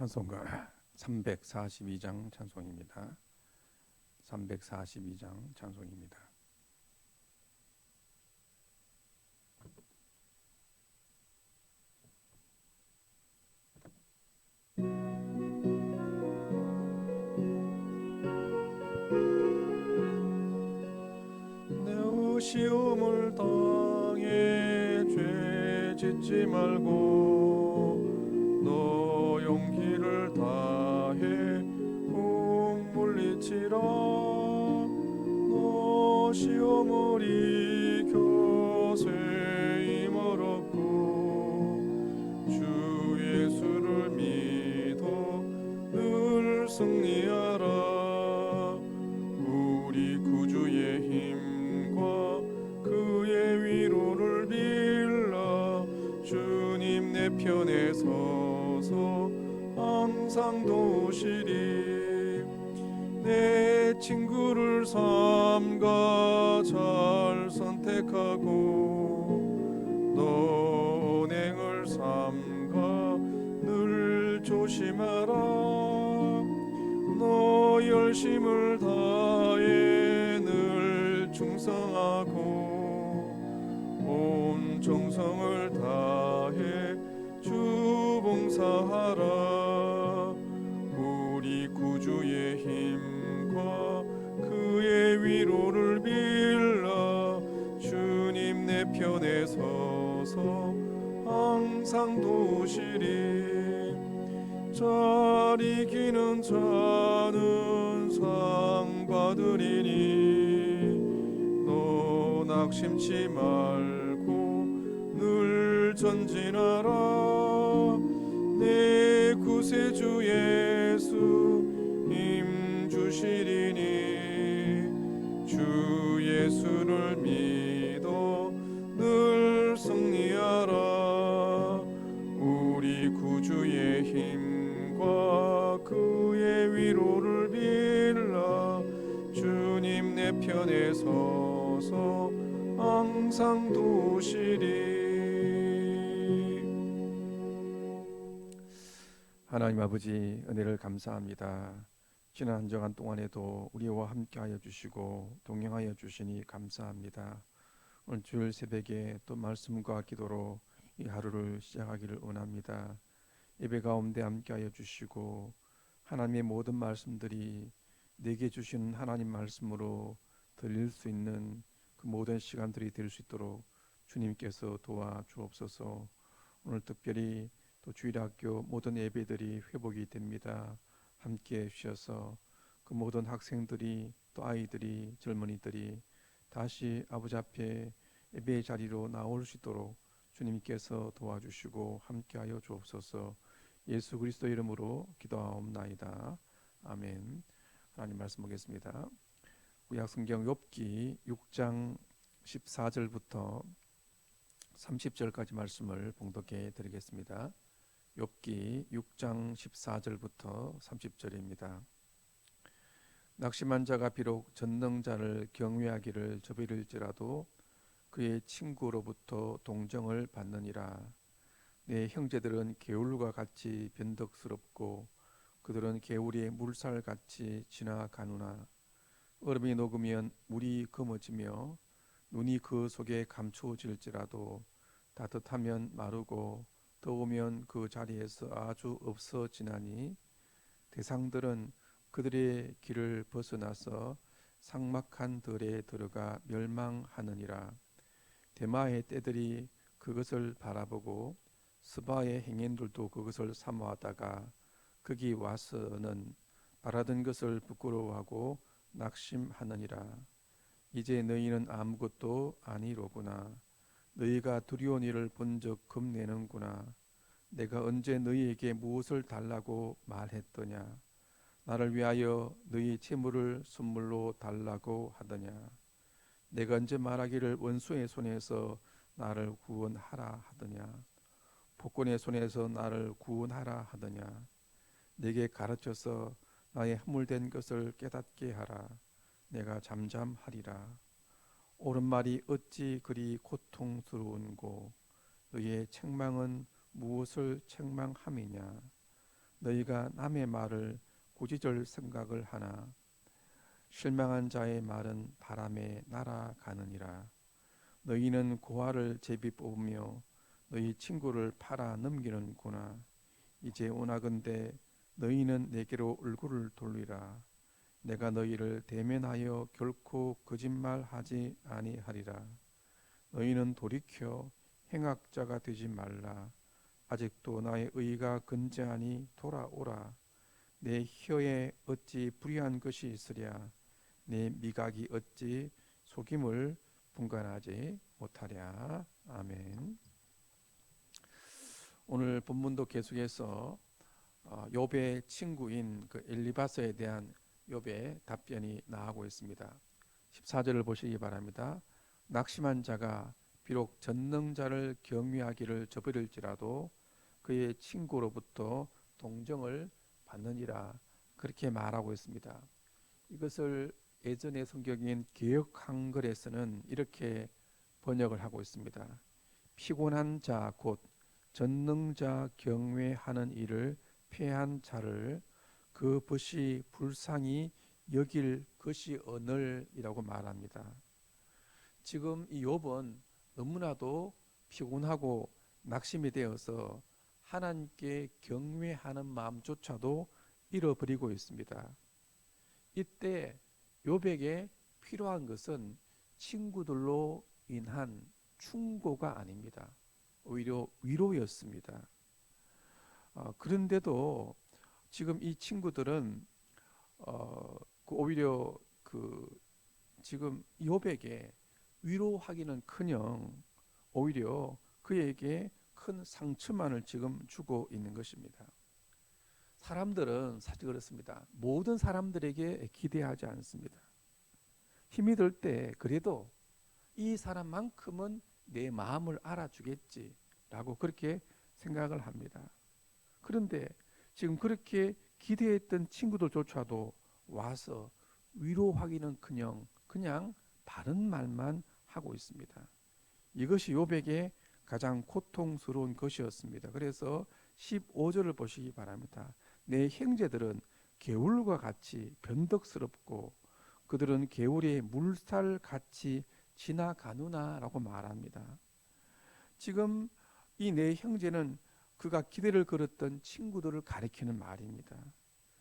찬송가 342장 찬송입니다. 342장 찬송입니다. 내 시험을 당해 죄 짓지 말고 너 용기를 다해 훅 물리치라. 너 시험을 이겨 쇠임을 얻고 주 예수를 믿어 늘 승리하라. 우리 구주의 힘과 그의 위로를 빌라. 주님 내 편에 서서 항상 도우시리. 내 친구를 삼가 잘 선택하고 너 은행을 삼가 늘 조심하라. 너 열심을 다해 늘 충성하고 온 정성을 다해 주 봉사하라. 우리 구주의 힘과 그의 위로를 빌라. 주님 내 편에 서서 항상 도우시리. 잘 이기는 자는 상 받으리니 너 낙심치 말고 늘 전진하라. 내 구세주 예수 힘 주시리니 주 예수를 믿어 늘 승리하라. 우리 구주의 힘과 그의 위로를 빌라. 주님 내 편에 서서 항상 도우시리. 하나님 아버지, 은혜를 감사합니다. 지난 한 주간 동안에도 우리와 함께하여 주시고 동행하여 주시니 감사합니다. 오늘 주일 새벽에 또 말씀과 기도로 이 하루를 시작하기를 원합니다. 예배 가운데 함께하여 주시고 하나님의 모든 말씀들이 내게 주시는 하나님 말씀으로 들릴 수 있는 그 모든 시간들이 될 수 있도록 주님께서 도와주옵소서. 오늘 특별히 또 주일학교 모든 예배들이 회복이 됩니다. 함께해 주셔서 그 모든 학생들이 또 아이들이 젊은이들이 다시 아버지 앞에 예배의 자리로 나올 수 있도록 주님께서 도와주시고 함께하여 주옵소서. 예수 그리스도 이름으로 기도하옵나이다. 아멘. 하나님 말씀 보겠습니다. 구약성경 욥기 6장 14절부터 30절까지 말씀을 봉독해 드리겠습니다. 욥기 6장 14절부터 30절입니다. 낙심한 자가 비록 전능자를 경외하기를 저버릴지라도 그의 친구로부터 동정을 받느니라. 내 형제들은 개울과 같이 변덕스럽고 그들은 개울의 물살같이 지나가누나. 얼음이 녹으면 물이 검어지며 눈이 그 속에 감추어질지라도 따뜻하면 마르고 더우면 그 자리에서 아주 없어지나니. 대상들은 그들의 길을 벗어나서 삭막한 들에 들어가 멸망하느니라. 대마의 떼들이 그것을 바라보고 스바의 행인들도 그것을 사모하다가 거기 와서는 바라던 것을 부끄러워하고 낙심하느니라. 이제 너희는 아무것도 아니로구나. 너희가 두려운 일을 본 적 겁내는구나. 내가 언제 너희에게 무엇을 달라고 말했더냐. 나를 위하여 너희 재물을 선물로 달라고 하더냐. 내가 언제 말하기를 원수의 손에서 나를 구원하라 하더냐. 복권의 손에서 나를 구원하라 하더냐. 내게 가르쳐서 나의 허물된 것을 깨닫게 하라. 내가 잠잠하리라. 옳은 말이 어찌 그리 고통스러운고 너희의 책망은 무엇을 책망함이냐. 너희가 남의 말을 꾸짖을 생각을 하나 실망한 자의 말은 바람에 날아가느니라. 너희는 고아를 제비 뽑으며 너희 친구를 팔아 넘기는구나. 이제 오나건대 너희는 내게로 얼굴을 돌리라. 내가 너희를 대면하여 결코 거짓말하지 아니하리라. 너희는 돌이켜 행악자가 되지 말라. 아직도 나의 의가 근제하니 돌아오라. 내 혀에 어찌 불의한 것이 있으랴. 내 미각이 어찌 속임을 분간하지 못하랴. 아멘. 오늘 본문도 계속해서 욥의 친구인 그 엘리바스에 대한 욥의 답변이 나오고 있습니다. 14절을 보시기 바랍니다. 낙심한 자가 비록 전능자를 경외하기를 저버릴지라도 그의 친구로부터 동정을 받느니라, 그렇게 말하고 있습니다. 이것을 예전의 성경인 개역 한글에서는 이렇게 번역을 하고 있습니다. 피곤한 자 곧 전능자 경외하는 일을 패한 자를 그 벗이 불쌍히 여길 것이 오늘이라고 말합니다. 지금 이 욥은 너무나도 피곤하고 낙심이 되어서 하나님께 경외하는 마음조차도 잃어버리고 있습니다. 이때 욥에게 필요한 것은 친구들로 인한 충고가 아닙니다. 오히려 위로였습니다. 그런데도 지금 이 친구들은 오히려 지금 욥에게 위로하기는커녕 오히려 그에게 큰 상처만을 지금 주고 있는 것입니다. 사람들은 사실 그렇습니다. 모든 사람들에게 기대하지 않습니다. 힘이 들 때 그래도 이 사람만큼은 내 마음을 알아주겠지라고 그렇게 생각을 합니다. 그런데 지금 그렇게 기대했던 친구들조차도 와서 위로하기는커녕 그냥 바른 말만 하고 있습니다. 이것이 욥에게 가장 고통스러운 것이었습니다. 그래서 15절을 보시기 바랍니다. 내 형제들은 개울과 같이 변덕스럽고 그들은 개울의 물살같이 지나가누나 라고 말합니다. 지금 이 내 형제는 그가 기대를 걸었던 친구들을 가리키는 말입니다.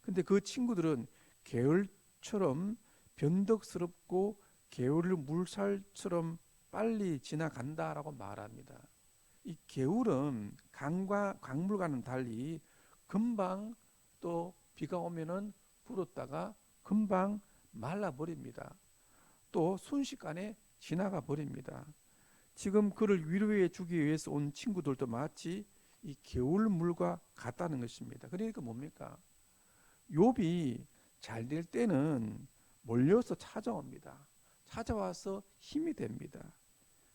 근데 그 친구들은 개울처럼 변덕스럽고 개울 물살처럼 빨리 지나간다라고 말합니다. 이 개울은 강물과는 달리 금방 또 비가 오면은 불었다가 금방 말라버립니다. 또 순식간에 지나가 버립니다. 지금 그를 위로해 주기 위해서 온 친구들도 마치 이 개울물과 같다는 것입니다. 그러니까 뭡니까? 욥이 잘 될 때는 몰려서 찾아옵니다. 찾아와서 힘이 됩니다.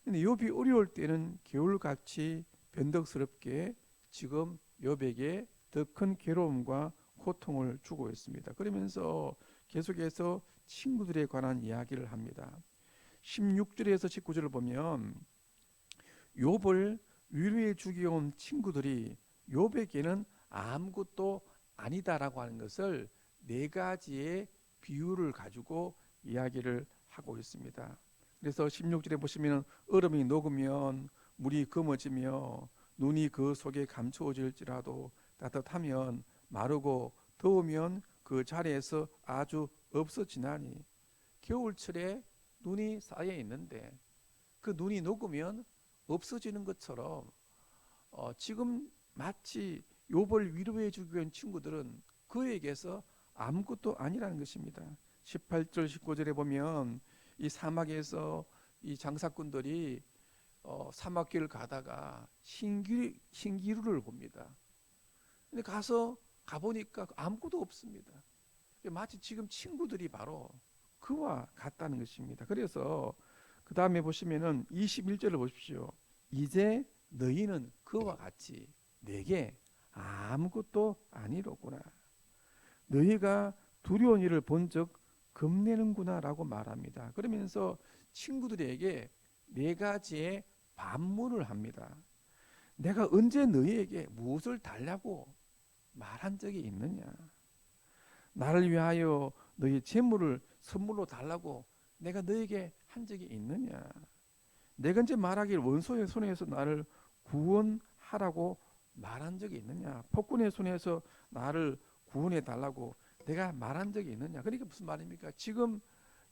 근데 욥이 어려울 때는 개울같이 변덕스럽게 지금 욥에게 더 큰 괴로움과 고통을 주고 있습니다. 그러면서 계속해서 친구들에 관한 이야기를 합니다. 16절에서 19절을 보면 욥을 위로해 주기 온 친구들이 욥에게는 아무것도 아니다라고 하는 것을 네 가지의 비유를 가지고 이야기를 하고 있습니다. 그래서 16절에 보시면 얼음이 녹으면 물이 검어지며 눈이 그 속에 감추어질지라도 따뜻하면 마르고 더우면 그 자리에서 아주 없어지나니, 겨울철에 눈이 쌓여 있는데 그 눈이 녹으면 없어지는 것처럼 지금 마치 욥을 위로해 주기 위한 친구들은 그에게서 아무것도 아니라는 것입니다. 18절 19절에 보면 이 사막에서 이 장사꾼들이 사막길을 가다가 신기루를 봅니다. 근데 가보니까 아무것도 없습니다. 마치 지금 친구들이 바로 그와 같다는 것입니다. 그래서 그 다음에 보시면은 21절을 보십시오. 이제 너희는 그와 같이 내게 아무것도 아니로구나. 너희가 두려운 일을 본 적 겁내는구나 라고 말합니다. 그러면서 친구들에게 네 가지의 반문을 합니다. 내가 언제 너희에게 무엇을 달라고 말한 적이 있느냐? 나를 위하여 너희 재물을 선물로 달라고 내가 너에게 한 적이 있느냐? 내가 이제 말하길 원수의 손에서 나를 구원하라고 말한 적이 있느냐? 폭군의 손에서 나를 구원해 달라고 내가 말한 적이 있느냐? 그러니까 무슨 말입니까? 지금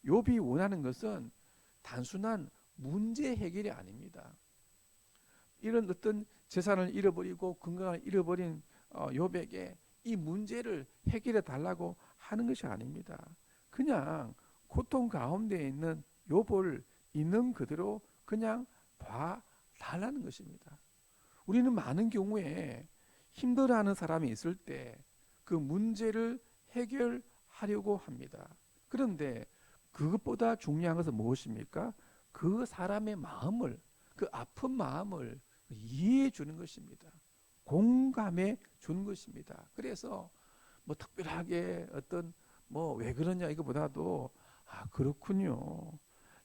욥이 원하는 것은 단순한 문제 해결이 아닙니다. 이런 어떤 재산을 잃어버리고 건강을 잃어버린 욥에게 이 문제를 해결해 달라고 하는 것이 아닙니다. 그냥 고통 가운데 있는 욥을 있는 그대로 그냥 봐 달라는 것입니다. 우리는 많은 경우에 힘들어하는 사람이 있을 때 그 문제를 해결하려고 합니다. 그런데 그것보다 중요한 것은 무엇입니까? 그 사람의 마음을, 그 아픈 마음을 이해해 주는 것입니다. 공감해 주는 것입니다. 그래서 뭐 특별하게 어떤 뭐 왜 그러냐 이거보다도 아 그렇군요.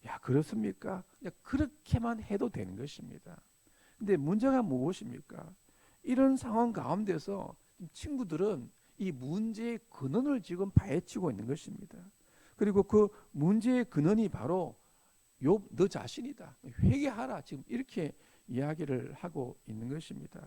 야 그렇습니까? 그냥 그렇게만 해도 되는 것입니다. 근데 문제가 무엇입니까? 이런 상황 가운데서 친구들은 이 문제의 근원을 지금 파헤치고 있는 것입니다. 그리고 그 문제의 근원이 바로 욥 너 자신이다. 회개하라. 지금 이렇게 이야기를 하고 있는 것입니다.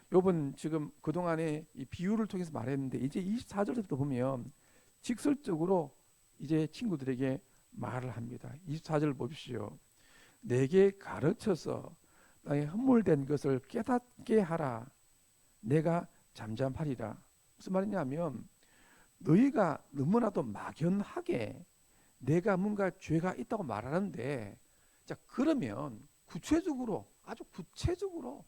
욥은 지금 그동안에 이 비유를 통해서 말했는데 이제 24절부터 보면 직설적으로 이제 친구들에게 말을 합니다. 24절 보십시오. 내게 가르쳐서 나의 흠물된 것을 깨닫게 하라. 내가 잠잠하리라. 무슨 말이냐면 너희가 너무나도 막연하게 내가 뭔가 죄가 있다고 말하는데 자 그러면 구체적으로 아주 구체적으로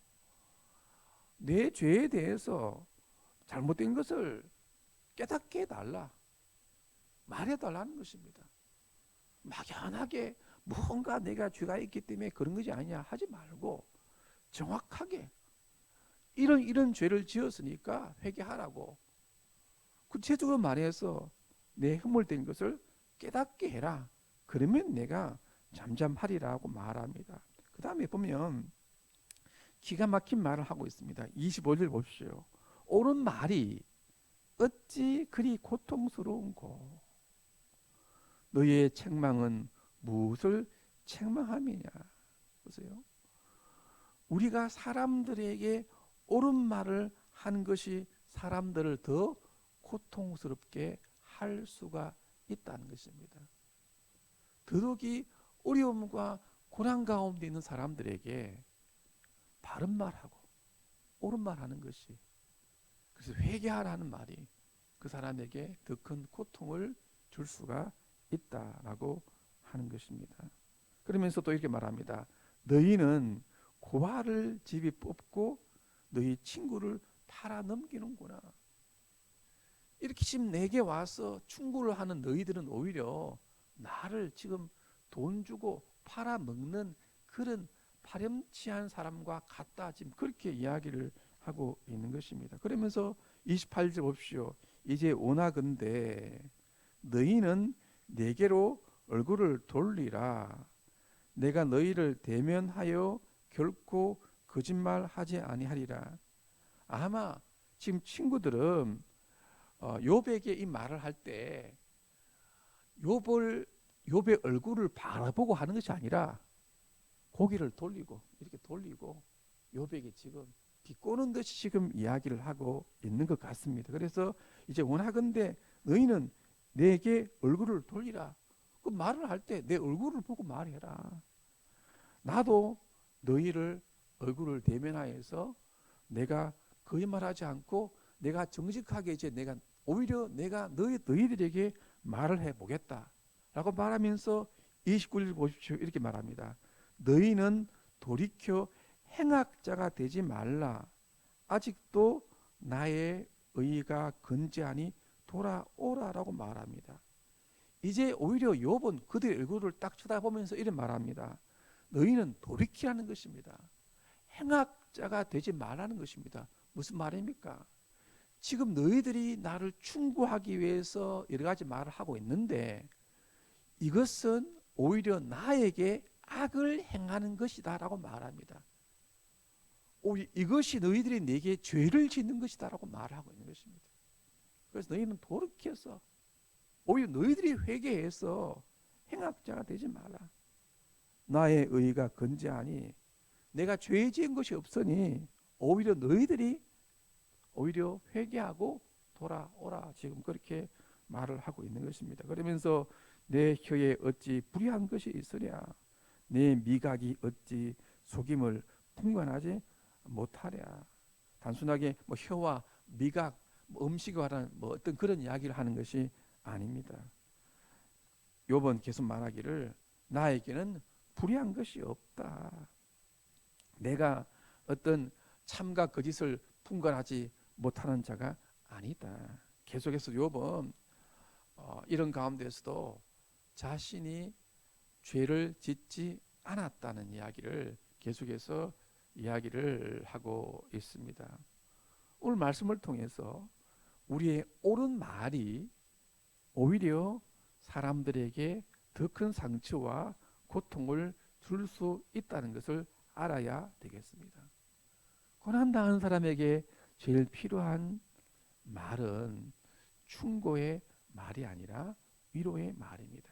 내 죄에 대해서 잘못된 것을 깨닫게 해달라. 말해달라는 것입니다. 막연하게 뭔가 내가 죄가 있기 때문에 그런 것이 아니냐 하지 말고 정확하게 이런 죄를 지었으니까 회개하라고 구체적으로 말해서 내 흠물된 것을 깨닫게 해라. 그러면 내가 잠잠하리라고 말합니다. 그 다음에 보면 기가 막힌 말을 하고 있습니다. 25절 보십시오. 옳은 말이 어찌 그리 고통스러운고 너희의 책망은 무엇을 책망함이냐. 보세요. 우리가 사람들에게 옳은 말을 하는 것이 사람들을 더 고통스럽게 할 수가 있다는 것입니다. 더더욱이 어려움과 고난 가운데 있는 사람들에게 바른 말하고 옳은 말하는 것이 그래서 회개하라는 말이 그 사람에게 더 큰 고통을 줄 수가 있다라고 하는 것입니다. 그러면서 또 이렇게 말합니다. 너희는 고아를 집이 뽑고 너희 친구를 팔아 넘기는구나. 이렇게 지금 내게 와서 충고를 하는 너희들은 오히려 나를 지금 돈 주고 팔아 먹는 그런 파렴치한 사람과 같다. 지금 그렇게 이야기를 하고 있는 것입니다. 그러면서 28절 봅시오. 이제 원하건대 너희는 내게로 얼굴을 돌리라. 내가 너희를 대면하여 결코 거짓말하지 아니하리라. 아마 지금 친구들은 욥에게 이 말을 할 때 욥의 얼굴을 바라보고 하는 것이 아니라 고개를 돌리고 이렇게 돌리고 욥에게 지금 비꼬는 듯이 지금 이야기를 하고 있는 것 같습니다. 그래서 이제 원하건대 너희는 내게 얼굴을 돌리라. 그 말을 할 때 내 얼굴을 보고 말해라. 나도 너희를 얼굴을 대면하여서 내가 거짓말하지 않고 내가 정직하게 이제 내가 오히려 내가 너희들에게 말을 해보겠다라고 말하면서 29절 보십시오. 이렇게 말합니다. 너희는 돌이켜 행악자가 되지 말라. 아직도 나의 의가 건재하니 돌아오라라고 말합니다. 이제 오히려 욥은 그들의 얼굴을 딱 쳐다보면서 이런 말합니다. 너희는 돌이키라는 것입니다. 행악자가 되지 말라는 것입니다. 무슨 말입니까? 지금 너희들이 나를 충고하기 위해서 여러 가지 말을 하고 있는데 이것은 오히려 나에게 악을 행하는 것이다 라고 말합니다. 오히려 이것이 너희들이 내게 죄를 짓는 것이다라고 말하고 있는 것입니다. 그래서 너희는 돌이켜서 오히려 너희들이 회개해서 행악자가 되지 마라. 나의 의가 건재하니 내가 죄 지은 것이 없으니 오히려 너희들이 오히려 회개하고 돌아오라. 지금 그렇게 말을 하고 있는 것입니다. 그러면서 내 혀에 어찌 불의한 것이 있으랴. 내 미각이 어찌 속임을 풍관하지 못하랴. 단순하게 뭐 혀와 미각, 뭐 음식에 관한 뭐 어떤 그런 이야기를 하는 것이 아닙니다. 욥은 계속 말하기를 나에게는 불의한 것이 없다. 내가 어떤 참과 거짓을 분간하지 못하는 자가 아니다. 계속해서 욥은 이런 가운데서도 자신이 죄를 짓지 않았다는 이야기를 계속해서 이야기를 하고 있습니다. 오늘 말씀을 통해서 우리의 옳은 말이 오히려 사람들에게 더 큰 상처와 고통을 줄 수 있다는 것을 알아야 되겠습니다. 고난당한 사람에게 제일 필요한 말은 충고의 말이 아니라 위로의 말입니다.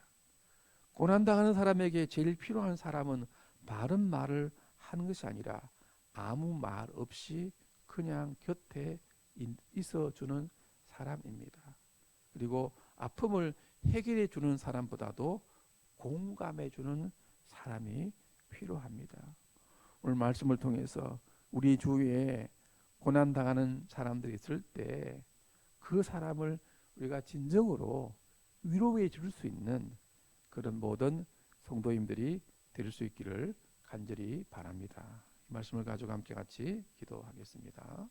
고난당하는 사람에게 제일 필요한 사람은 바른 말을 하는 것이 아니라 아무 말 없이 그냥 곁에 있어주는 사람입니다. 그리고 아픔을 해결해 주는 사람보다도 공감해 주는 사람이 필요합니다. 오늘 말씀을 통해서 우리 주위에 고난당하는 사람들이 있을 때 그 사람을 우리가 진정으로 위로해 줄 수 있는 그런 모든 성도님들이 될 수 있기를 간절히 바랍니다. 이 말씀을 가지고 함께 같이 기도하겠습니다.